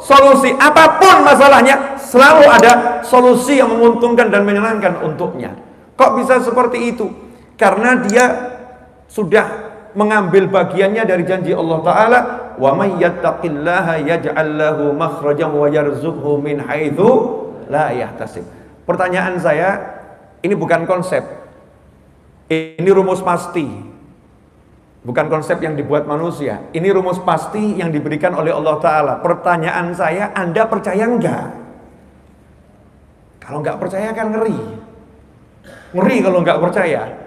solusi apapun masalahnya, selalu ada solusi yang menguntungkan dan menyenangkan untuknya. Kok bisa seperti itu? Karena dia sudah mengambil bagiannya dari janji Allah Ta'ala, wa may yattaqillaha yaj'al lahu makhrajan wa yarzuqhu min haitsu la yahtasib. Pertanyaan saya, ini bukan konsep, ini rumus pasti. Bukan konsep yang dibuat manusia. Ini rumus pasti yang diberikan oleh Allah Ta'ala. Pertanyaan saya, Anda percaya enggak? Kalau enggak percaya kan ngeri. Ngeri kalau enggak percaya.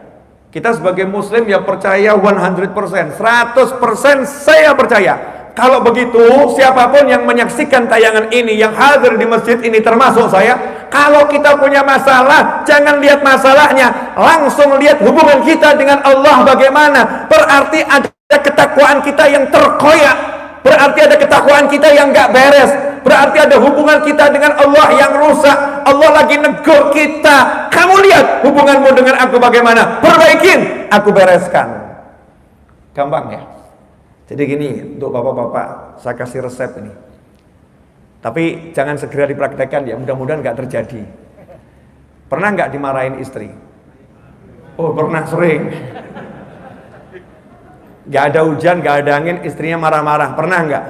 Kita sebagai muslim ya percaya 100%. 100% saya percaya. Kalau begitu, siapapun yang menyaksikan tayangan ini, yang hadir di masjid ini termasuk saya, kalau kita punya masalah, jangan lihat masalahnya, langsung lihat hubungan kita dengan Allah bagaimana. Berarti ada ketakwaan kita yang terkoyak, berarti ada ketakwaan kita yang gak beres, berarti ada hubungan kita dengan Allah yang rusak. Allah lagi negur kita, kamu lihat hubunganmu dengan aku bagaimana, perbaikin, aku bereskan. Gampang ya? Jadi gini, untuk bapak-bapak, saya kasih resep ini. Tapi jangan segera dipraktekkan ya, mudah-mudahan nggak terjadi. Pernah nggak dimarahin istri? Oh, pernah, sering. Nggak ada hujan, nggak ada angin, istrinya marah-marah. Pernah nggak?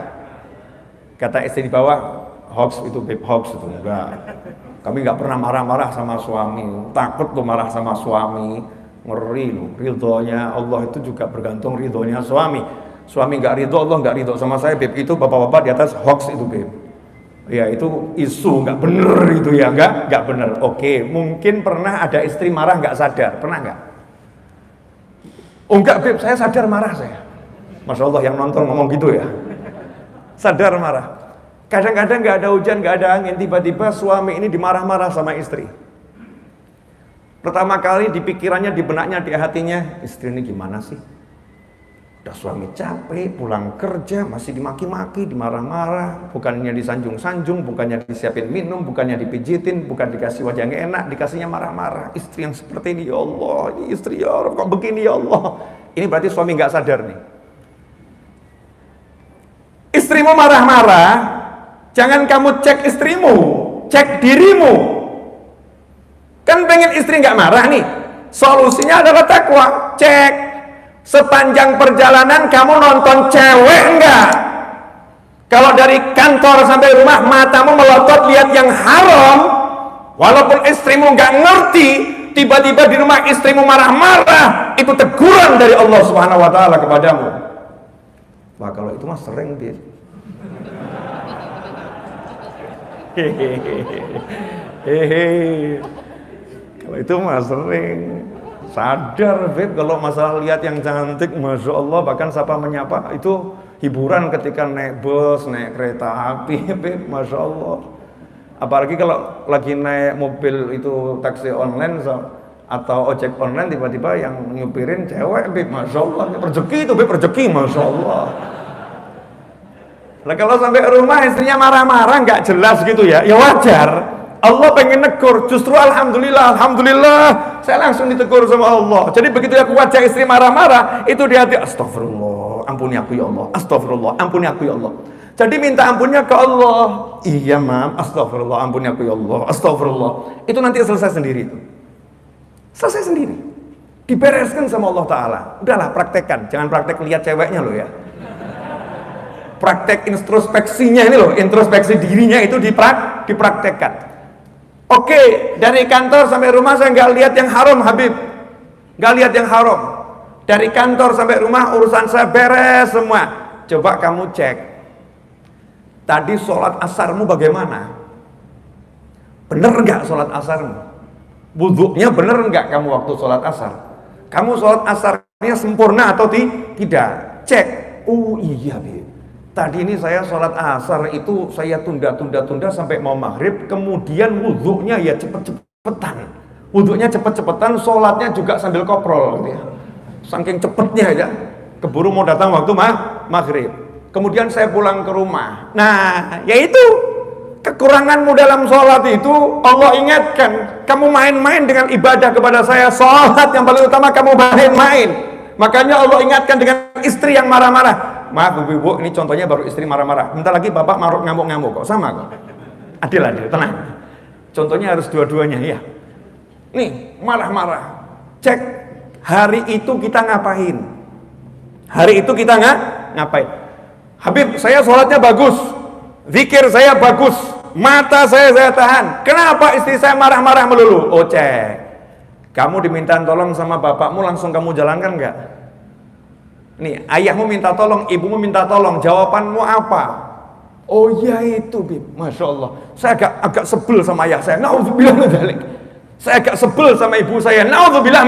Kata istri di bawah, hoax itu, babe, hoax itu. Enggak. Kami nggak pernah marah-marah sama suami. Takut lo marah sama suami. Ngeri lo. Ridhonya Allah itu juga bergantung ridhonya suami. Suami nggak ridho, Allah nggak ridho sama saya, beb. Itu bapak-bapak di atas hoax itu, beb. Ya itu isu nggak bener itu ya, nggak bener. Oke, mungkin pernah ada istri marah nggak sadar, pernah nggak? Oh enggak, beb, saya sadar marah saya. Masya Allah yang nonton ngomong gitu ya, sadar marah. Kadang-kadang nggak ada hujan, nggak ada angin, tiba-tiba suami ini dimarah-marah sama istri. Pertama kali di pikirannya, di benaknya, di hatinya, istri ini gimana sih? Udah suami capek, pulang kerja, masih dimaki-maki, dimarah-marah, bukannya disanjung-sanjung, bukannya disiapin minum, bukannya dipijitin, bukan dikasih wajah yang enak, dikasihnya marah-marah. Istri yang seperti ini, ya Allah, ini istri ya Allah, kok begini ya Allah. Ini berarti suami nggak sadar nih. Istrimu marah-marah, jangan kamu cek istrimu, cek dirimu. Kan pengen istri nggak marah nih, solusinya adalah takwa. Cek. Sepanjang perjalanan kamu nonton cewek enggak? Kalau dari kantor sampai rumah matamu melotot lihat yang haram, walaupun istrimu enggak ngerti, tiba-tiba di rumah istrimu marah-marah, itu teguran dari Allah Subhanahu wa taala kepadamu. Wah, kalau itu mah sering, Dit. Kalau itu mah sering. Sadar, Beb, kalau masalah lihat yang cantik, Masya Allah, bahkan sapa menyapa, itu hiburan ketika naik bus, naik kereta api, Beb, Masya Allah. Apalagi kalau lagi naik mobil itu taksi online atau ojek online, tiba-tiba yang nyupirin cewek, Beb, Masya Allah. Rezeki itu, Beb, rezeki, Masya Allah. Nah, kalau sampai rumah istrinya marah-marah, nggak jelas gitu ya, ya wajar. Allah pengen negur, justru alhamdulillah, saya langsung ditegur sama Allah. Jadi begitu aku wajah istri marah-marah, itu di hati, astagfirullah, ampuni aku ya Allah, astagfirullah, ampuni aku ya Allah. Jadi minta ampunnya ke Allah. Iya, Mam, astagfirullah, ampuni aku ya Allah, astagfirullah. Itu nanti selesai sendiri itu. Selesai sendiri. Dibereskan sama Allah Ta'ala. Udahlah, praktekkan, jangan praktek lihat ceweknya loh ya. Praktek introspeksinya ini loh, introspeksi dirinya itu dipraktekkan. Oke, dari kantor sampai rumah saya nggak lihat yang haram, Habib. Nggak lihat yang haram. Dari kantor sampai rumah urusan saya beres semua. Coba kamu cek. Tadi sholat asarmu bagaimana? Bener nggak sholat asarmu? Wudhunya bener nggak kamu waktu sholat asar? Kamu sholat asarnya sempurna atau tidak? Cek. Oh iya, Habib. Tadi ini saya sholat asar itu saya tunda sampai mau maghrib, kemudian wudhunya ya cepet-cepetan. Wudhunya cepet-cepetan, sholatnya juga sambil koprol gitu ya. Saking cepetnya ya, keburu mau datang waktu maghrib. Kemudian saya pulang ke rumah. Nah, yaitu kekuranganmu dalam sholat itu Allah ingatkan. Kamu main-main dengan ibadah kepada saya, sholat yang paling utama kamu main-main. Makanya Allah ingatkan dengan istri yang marah-marah. maaf ibu-ibu, ini contohnya baru istri marah-marah. Bentar lagi bapak maruk ngamuk-ngamuk kok, sama kok. Adil, tenang. Contohnya harus dua-duanya ya. Nih, marah-marah. Cek hari itu kita ngapain? Hari itu kita ngapain? Habib, saya sholatnya bagus, zikir saya bagus, mata saya tahan. Kenapa istri saya marah-marah melulu? Oh cek. Kamu diminta tolong sama bapakmu, langsung kamu jalankan enggak? Nih, ayahmu minta tolong, ibumu minta tolong, jawabanmu apa? Oh iya itu, Bib. Masya Allah. Saya agak sebel sama ayah saya. Naudzubillah min dzalik. Saya agak sebel sama ibu saya. Naudzubillah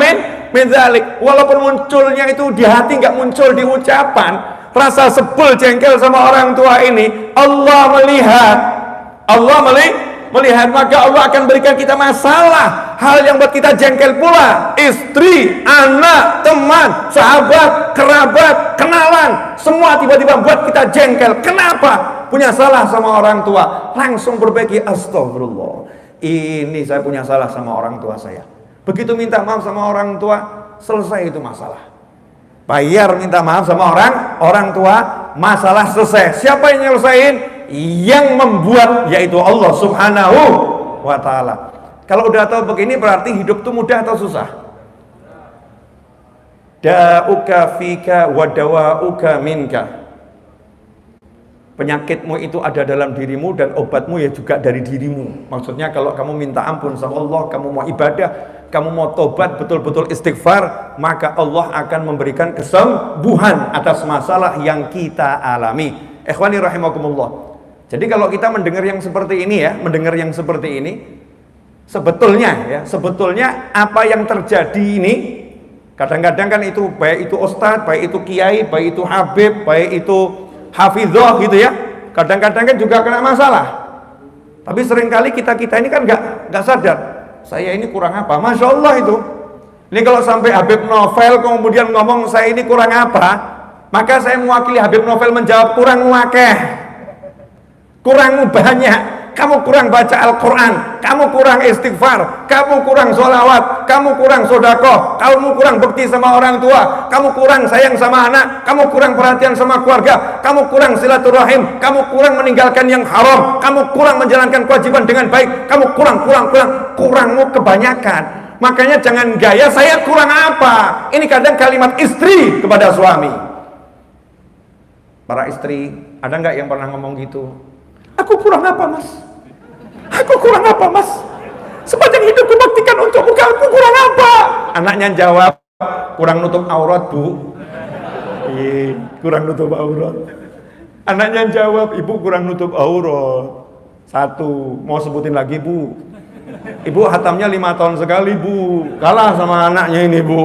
min dzalik. Walaupun munculnya itu di hati, nggak muncul di ucapan, rasa sebel, jengkel sama orang tua ini, Allah melihat. Allah melihat, maka Allah akan berikan kita masalah, hal yang buat kita jengkel pula. Istri, anak, teman, sahabat, kerabat, kenalan, semua tiba-tiba buat kita jengkel. Kenapa? Punya salah sama orang tua, langsung perbaiki. Astagfirullah, ini saya punya salah sama orang tua saya. Begitu minta maaf sama orang tua, selesai itu masalah. Bayar minta maaf sama orang tua, masalah selesai. Siapa yang nyelesain? Yang membuat, yaitu Allah Subhanahu wa ta'ala. Kalau udah tahu begini berarti hidup itu mudah atau susah? Da'uka fika wa dawa'uka minka. Penyakitmu itu ada dalam dirimu dan obatmu ya juga dari dirimu. Maksudnya kalau kamu minta ampun sama Allah, kamu mau ibadah, kamu mau tobat, betul-betul istighfar, maka Allah akan memberikan kesembuhan atas masalah yang kita alami. Ikhwani rahimakumullah. Jadi kalau kita mendengar yang seperti ini ya, sebetulnya apa yang terjadi ini, kadang-kadang kan itu, baik itu ustadz, baik itu kiai, baik itu habib, baik itu hafidhoh gitu ya, kadang-kadang kan juga kena masalah. Tapi seringkali kita ini kan nggak sadar, saya ini kurang apa. Masya Allah itu. Ini kalau sampai Habib Novel kemudian ngomong saya ini kurang apa, maka saya mewakili Habib Novel menjawab kurang wakeh. Kurang banyak, kamu kurang baca Al-Quran, kamu kurang istighfar, kamu kurang sholawat, kamu kurang sodakoh, kamu kurang bekti sama orang tua, kamu kurang sayang sama anak, kamu kurang perhatian sama keluarga, kamu kurang silaturahim, kamu kurang meninggalkan yang haram, kamu kurang menjalankan kewajiban dengan baik, kamu kurangmu kebanyakan. Makanya jangan gaya saya kurang apa. Ini kadang kalimat istri kepada suami. Para istri, ada nggak yang pernah ngomong gitu? Aku kurang apa mas? Aku kurang apa mas? Sepanjang hidupku baktikan untukmu, aku kurang apa? Anaknya jawab, kurang nutup aurat bu. Kurang nutup aurat. Anaknya jawab, ibu kurang nutup aurat. Satu, mau sebutin lagi bu. Ibu hatamnya 5 tahun sekali bu. Kalah sama anaknya ini bu.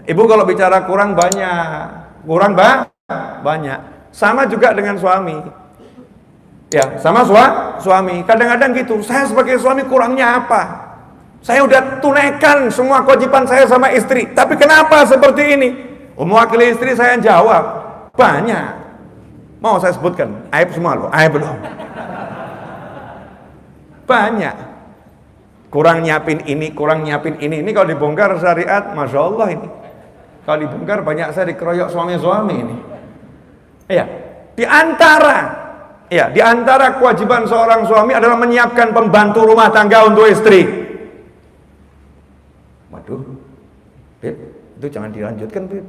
Ibu kalau bicara kurang banyak. Kurang banyak. Sama juga dengan suami. Ya, sama suami. Kadang-kadang gitu, saya sebagai suami kurangnya apa? Saya udah tunaikan semua kewajiban saya sama istri, tapi kenapa seperti ini? Mewakili istri saya jawab, banyak. Mau saya sebutkan, aib semua loh, aib belum. Banyak. Kurang nyiapin ini. Ini kalau dibongkar syariat, Masya Allah ini. Kalau dibongkar banyak saya dikeroyok suami-suami ini. Iya, di antara kewajiban seorang suami adalah menyiapkan pembantu rumah tangga untuk istri. Waduh, Beb, itu jangan dilanjutkan, Beb.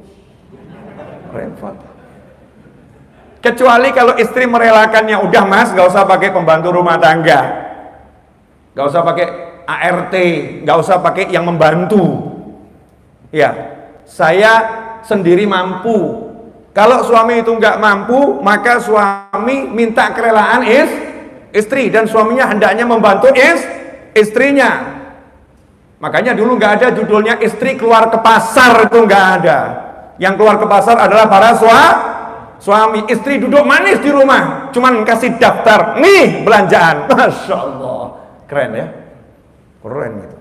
Repot. Kecuali kalau istri merelakannya, udah mas, gak usah pakai pembantu rumah tangga, gak usah pakai ART, gak usah pakai yang membantu. Ya, saya sendiri mampu. Kalau suami itu nggak mampu, maka suami minta kerelaan istri, dan suaminya hendaknya membantu istrinya. Makanya dulu nggak ada judulnya istri keluar ke pasar, itu nggak ada. Yang keluar ke pasar adalah para suami. Istri duduk manis di rumah, cuman kasih daftar, nih belanjaan. Masya Allah, keren ya, keren gitu.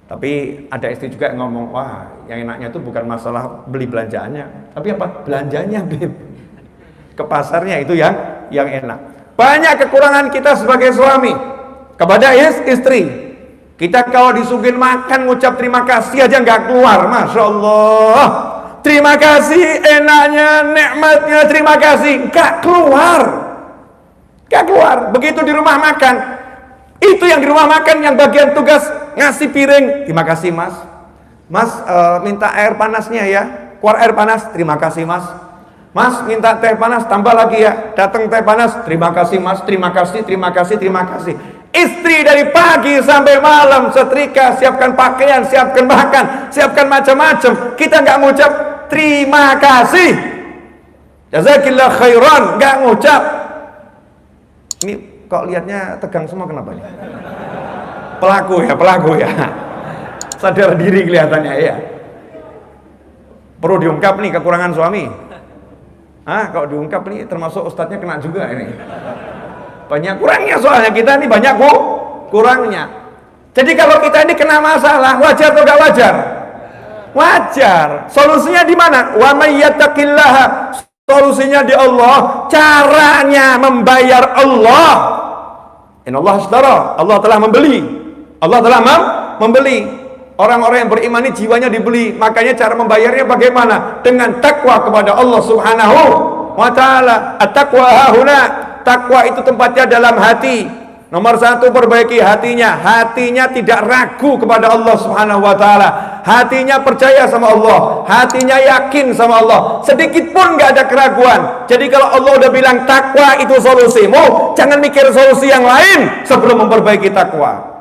Tapi ada istri juga yang ngomong, wah yang enaknya itu bukan masalah beli belanjaannya, tapi apa? Belanjanya, Beb. Ke pasarnya itu yang enak. Banyak kekurangan kita sebagai suami kepada istri. Kita kalau disuguhin makan, ngucap terima kasih aja nggak keluar. Masya Allah. terima kasih, enaknya, nikmatnya, terima kasih. Gak keluar. Begitu di rumah makan, itu yang di rumah makan yang bagian tugas ngasih piring. Terima kasih mas. Mas minta air panasnya ya. Keluar air panas, terima kasih mas. Mas minta teh panas, tambah lagi ya. Datang teh panas, terima kasih mas. Terima kasih. Istri dari pagi sampai malam setrika, siapkan pakaian, siapkan makan, siapkan macam-macam. Kita nggak ngucap terima kasih, jazakillah khairan, nggak ngucap. Ini kok lihatnya tegang semua, kenapa nih? Pelaku ya. Sadar diri kelihatannya ya. Perlu diungkap nih kekurangan suami. Kalau diungkap nih termasuk ustadznya kena juga ini. Banyak kurangnya, soalnya kita ini banyak kurangnya. Jadi kalau kita ini kena masalah, wajar atau gak wajar? Wajar. Solusinya di mana? Wa may yattaqillaha. Solusinya di Allah. Caranya membayar Allah. Innallaha ashtara. Allah telah membeli. Orang-orang yang beriman ini jiwanya dibeli. Makanya cara membayarnya bagaimana? Dengan takwa kepada Allah Subhanahu wa ta'ala. At-taqwa hahuna. Takwa itu tempatnya dalam hati. Nomor satu, perbaiki hatinya. Hatinya tidak ragu kepada Allah Subhanahu wa ta'ala. Hatinya percaya sama Allah. Hatinya yakin sama Allah. Sedikit pun gak ada keraguan. Jadi kalau Allah udah bilang takwa itu solusimu, jangan mikir solusi yang lain sebelum memperbaiki takwa.